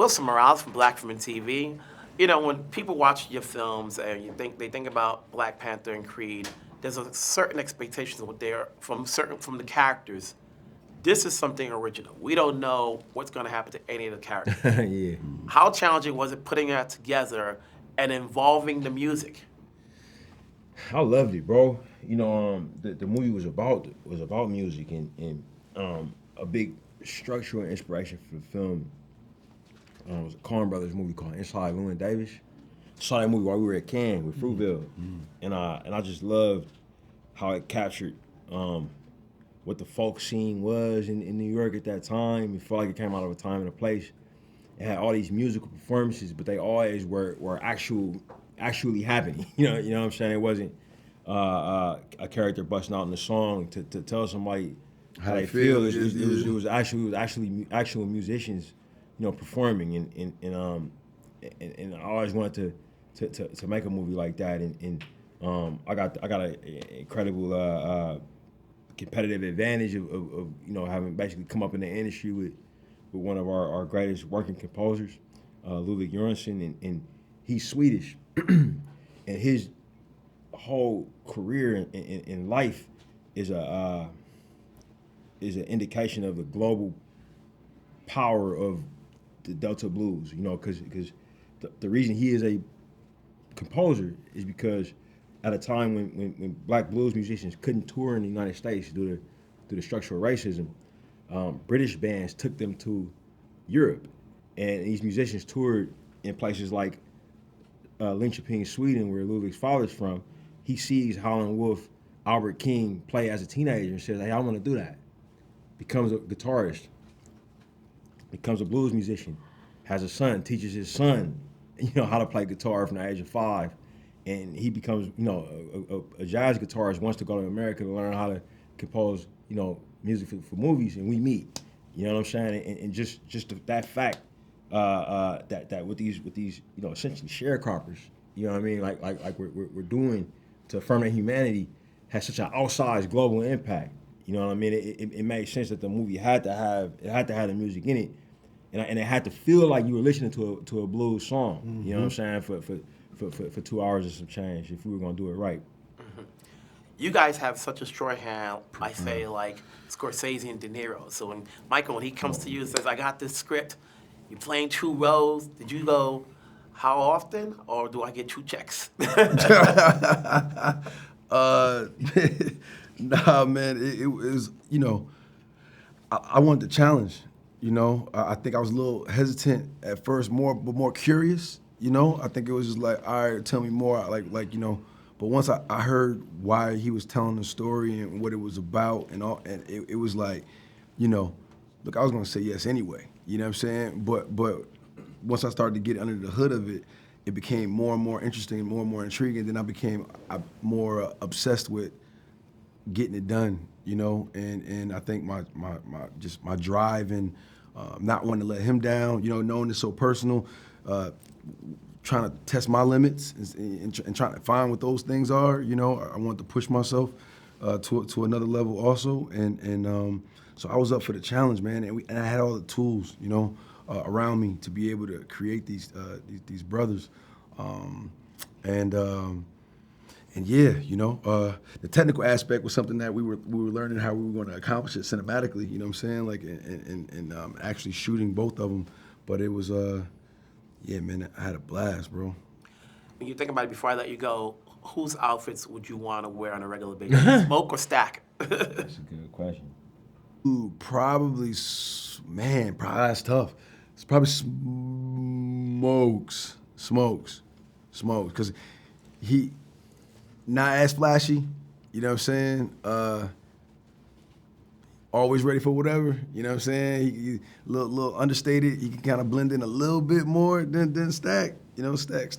Wilson Morales from Black Film and TV. You know, when people watch your films and they think about Black Panther and Creed, there's a certain expectations of what they're from the characters. This is something original. We don't know what's going to happen to any of the characters. Yeah. How challenging was it putting that together and involving the music? I loved it, bro. You know, the movie was about music and a big structural inspiration for the film. It was a Coen Brothers movie called Inside Llewyn Davis. Saw that movie while we were at Cannes with Fruitvale, and I just loved how it captured what the folk scene was in New York at that time. It felt like it came out of a time and a place. It had all these musical performances, but they always were actually happening. You know what I'm saying? It wasn't a character busting out in the song to tell somebody how they feel. It was actual musicians, performing, and I always wanted to make a movie like that, and I got an incredible competitive advantage of having basically come up in the industry with one of our greatest working composers, Ludwig Göransson, and he's Swedish, and his whole career in life is an indication of the global power of the Delta blues. Because the reason he is a composer is because at a time when Black blues musicians couldn't tour in the United States due to the structural racism, British bands took them to Europe, and these musicians toured in places like Linköping, Sweden, where Ludwig's father's from. He sees Howlin' Wolf, Albert King play as a teenager and says, "Hey, I want to do that." Becomes a guitarist, becomes a blues musician, has a son, teaches his son, how to play guitar from the age of 5, and he becomes, a jazz guitarist, wants to go to America to learn how to compose, music for movies, and we meet. You know what I'm saying? And just that fact that with these essentially sharecroppers, you know what I mean? Like we're doing to affirm their humanity has such an outsized global impact. You know what I mean? It made sense that the movie had to have the music in it, and it had to feel like you were listening to a blues song. Mm-hmm. You know what I'm saying? For 2 hours and some change, if we were gonna do it right. Mm-hmm. You guys have such a shorthand, I say, like Scorsese and De Niro. So when Michael, when he comes to you and says, "I got this script, you're playing 2 roles," did you go, "How often?" or do I get 2 checks? Nah, man, it was, I wanted the challenge, I think I was a little hesitant at first, but more curious, I think it was just like, all right, tell me more, but once I heard why he was telling the story and what it was about and all, and it was like, look, I was gonna say yes anyway, you know what I'm saying? But once I started to get under the hood of it, it became more and more interesting, more and more intriguing. Then I became more obsessed with getting it done, and I think my drive and not wanting to let him down, knowing it's so personal, trying to test my limits and trying to find what those things are, I wanted to push myself to another level also, and so I was up for the challenge, man, and I had all the tools, around me to be able to create these brothers, and yeah, the technical aspect was something that we were learning how we were going to accomplish it cinematically. You know what I'm saying? Like, and actually shooting both of them. But it was, yeah, man, I had a blast, bro. When you think about it, before I let you go, whose outfits would you want to wear on a regular basis? Smoke or Stack? That's a good question. Ooh, probably, man, that's tough. It's probably Smokes, because he. Not as flashy, you know what I'm saying? Always ready for whatever, you know what I'm saying? He little understated. He can kind of blend in a little bit more than Stack. Stack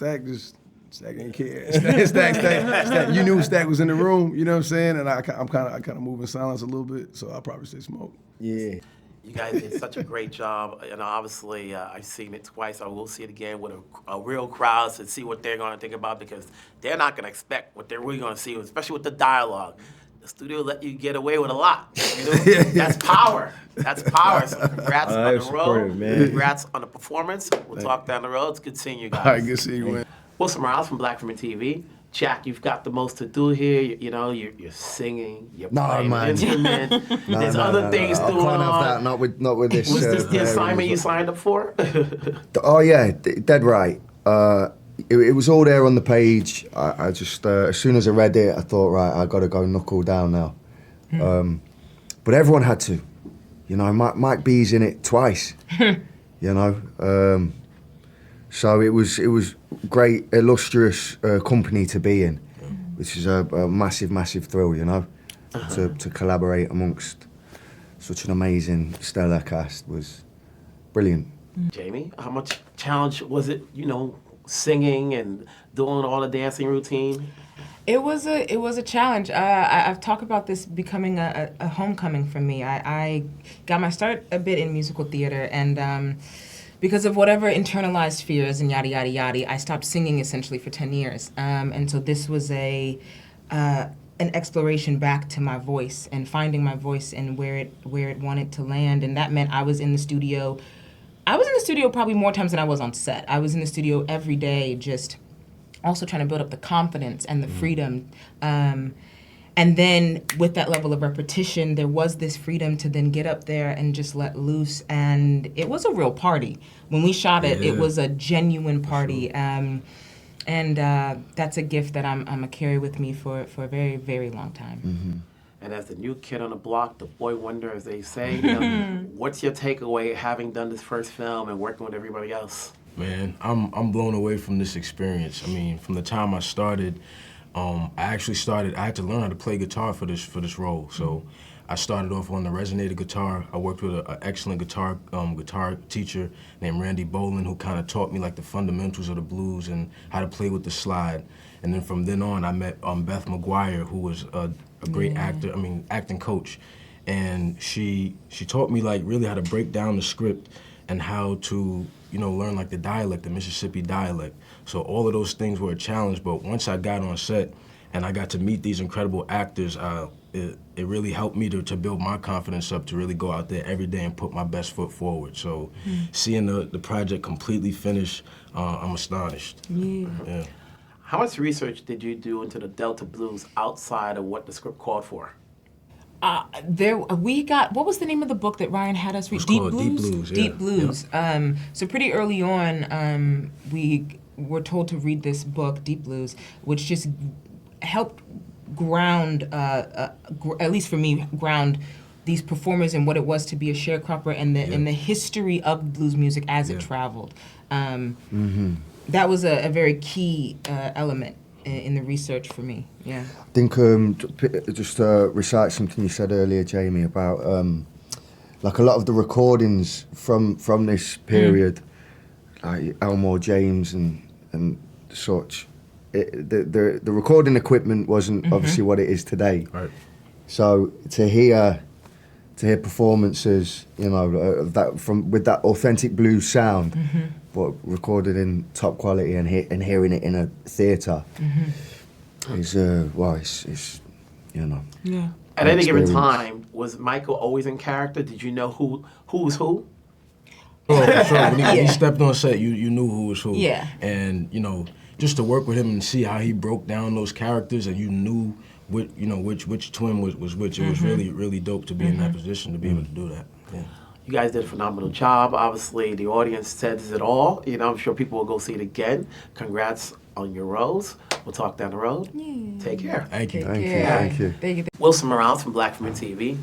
ain't care. Stack. You knew Stack was in the room, you know what I'm saying? And I'm kind of moving silence a little bit, so I'll probably say Smoke. Yeah. You guys did such a great job, and obviously I've seen it twice. I will see it again with a real crowd to see what they're going to think about, because they're not going to expect what they're really going to see, especially with the dialogue. the studio let you get away with a lot. You know? That's power. That's power. So congrats on the supportive, road. man. Congrats on the performance. We'll talk down the road. It's good seeing you guys. All right, good seeing you, man. Wilson Morales from Black Women TV. Jack, you've got the most to do here. You know, you're singing, you're playing an instrument. There's other things I going can't have on. that. Not with this. Was this the assignment you signed up for? Oh yeah, dead right. It was all there on the page. I just as soon as I read it, I thought, right, I got to go knuckle down now. But everyone had to. You know, Mike B's in it twice. You know, so it was great, illustrious company to be in, which is a massive thrill. You know, to collaborate amongst such an amazing stellar cast was brilliant. Jayme, how much challenge was it, you know, singing and doing all the dancing routine? It was a challenge. I've talked about this becoming a homecoming for me. I got my start a bit in musical theater, and because of whatever internalized fears and yada yada yada, I stopped singing essentially for 10 years. And so this was an exploration back to my voice and finding my voice and where it wanted to land, and that meant I was in the studio. I was in the studio probably more times than I was on set. I was in the studio every day, just also trying to build up the confidence and the freedom. And then with that level of repetition, there was this freedom to then get up there and just let loose. And it was a real party. When we shot it, it was a genuine party. And that's a gift that I'm going to carry with me for a very, very long time. Mm-hmm. And as the new kid on the block, the boy wonder, as they say, you know, what's your takeaway having done this first film and working with everybody else? Man, I'm blown away from this experience. I mean, from the time I started, I had to learn how to play guitar for this role. So I started off on the resonator guitar. I worked with an excellent guitar teacher named Randy Bolin, who kind of taught me like the fundamentals of the blues and how to play with the slide. And then from then on, I met Beth McGuire, who was a great acting coach. And she taught me like really how to break down the script and how to, you know, learn like the dialect, the Mississippi dialect. So all of those things were a challenge, but once I got on set and I got to meet these incredible actors, it really helped me to build my confidence up to really go out there every day and put my best foot forward. So seeing the project completely finished, I'm astonished. Yeah. How much research did you do into the Delta blues outside of what the script called for? What was the name of the book that Ryan had us read? It's called Deep Blues. Yeah. Deep Blues. Yep. So pretty early on, we were told to read this book, Deep Blues, which just helped ground, at least for me, ground these performers and what it was to be a sharecropper and the history of blues music as it traveled. That was a very key element in the research for me. Yeah. I think just to recite something you said earlier, Jayme, about like a lot of the recordings from this period, like Elmore James and such. The recording equipment wasn't obviously what it is today. Right. So to hear performances, you know, with that authentic blues sound, but recorded in top quality and hearing it in a theatre is it's you know. Yeah. At any given experience. time, was Michael always in character? Did you know who was who? Oh, for sure. When he stepped on set, you knew who was who. Yeah. And, you know, just to work with him and see how he broke down those characters and you knew which twin was which, it was really, really dope to be in that position, to be able to do that. Yeah. You guys did a phenomenal job. Obviously, the audience says it all. You know, I'm sure people will go see it again. Congrats on your roles. We'll talk down the road. Take care. Thank you. Thank you. Wilson Morales from Black Women TV.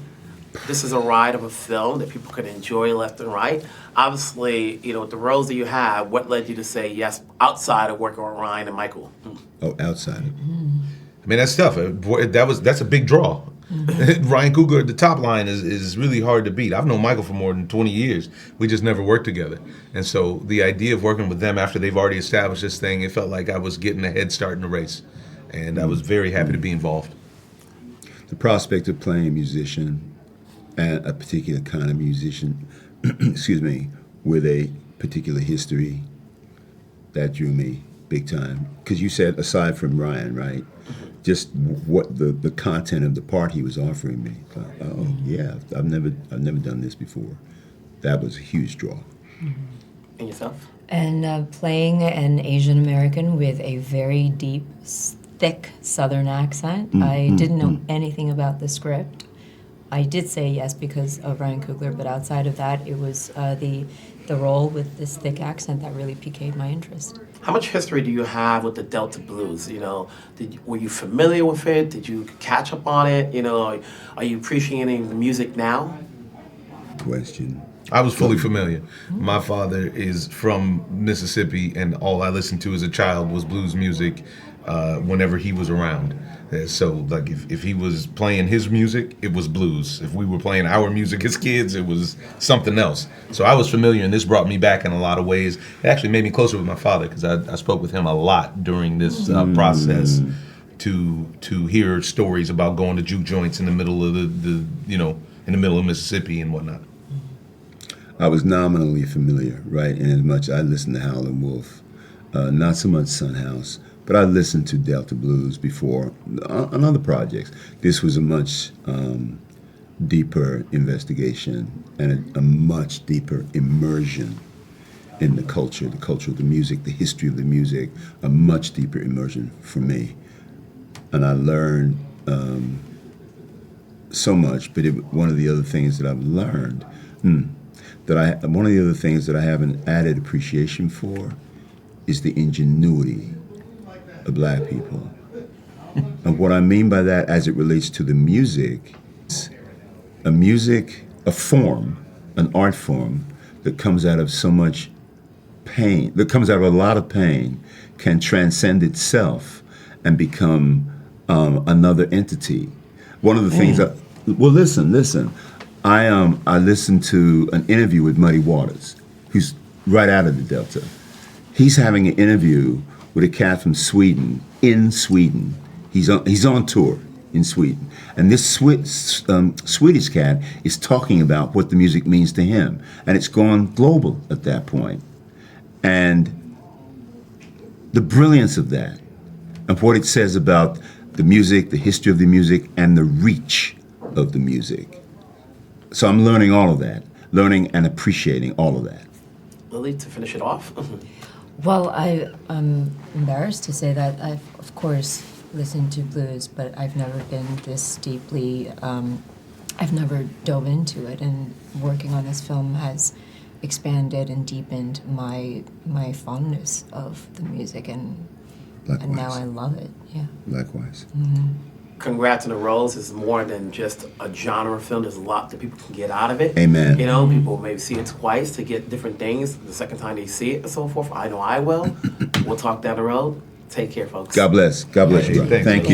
This is a ride of a film that people can enjoy left and right. Obviously, you know, with the roles that you have, what led you to say yes outside of working with Ryan and Michael? Oh, outside. I mean, that's tough. That's a big draw. Ryan Coogler at the top line is really hard to beat. I've known Michael for more than 20 years. We just never worked together. And so the idea of working with them after they've already established this thing, it felt like I was getting a head start in the race. And I was very happy to be involved. The prospect of playing a musician, and a particular kind of musician, excuse me, with a particular history, that drew me big time. Because you said aside from Ryan, right? Just what the content of the part he was offering me. Oh yeah, I've never done this before. That was a huge draw. And yourself? And playing an Asian American with a very deep, thick Southern accent. I didn't know anything about the script. I did say yes because of Ryan Coogler, but outside of that, it was the role with this thick accent that really piqued my interest. How much history do you have with the Delta blues? You know, were you familiar with it? Did you catch up on it? You know, are you appreciating the music now? Question. I was fully familiar. My father is from Mississippi, and all I listened to as a child was blues music whenever he was around. So, like, if he was playing his music, it was blues. If we were playing our music as kids, it was something else. So I was familiar, and this brought me back in a lot of ways. It actually made me closer with my father, because I spoke with him a lot during this process to hear stories about going to juke joints in the middle of in the middle of Mississippi and whatnot. I was nominally familiar, right? In as much I listened to Howlin' Wolf, not so much Son House, but I listened to Delta Blues before on other projects. This was a much deeper investigation and a much deeper immersion in the culture of the music, the history of the music, a much deeper immersion for me. And I learned so much, but one of the other things that I've learned, one of the other things that I have an added appreciation for is the ingenuity of black people. And what I mean by that as it relates to the music, a form, an art form that comes out of so much pain, that comes out of a lot of pain, can transcend itself and become another entity. One of the things listen. I listened to an interview with Muddy Waters, who's right out of the Delta. He's having an interview with a cat from Sweden, in Sweden. He's on tour in Sweden. And this Swedish cat is talking about what the music means to him. And it's gone global at that point. And the brilliance of that, and what it says about the music, the history of the music, and the reach of the music. So I'm learning all of that, learning and appreciating all of that. Lily, to finish it off. Well, I'm embarrassed to say that I've, of course, listened to blues, but I've never been this deeply, I've never dove into it, and working on this film has expanded and deepened my fondness of the music, and now I love it, yeah. Likewise. Congrats on the roles. It's more than just a genre film. There's a lot that people can get out of it. Amen. You know, people maybe see it twice to get different things the second time they see it and so forth. I know I will. We'll talk down the road. Take care, folks. God bless. God bless you. Thank you.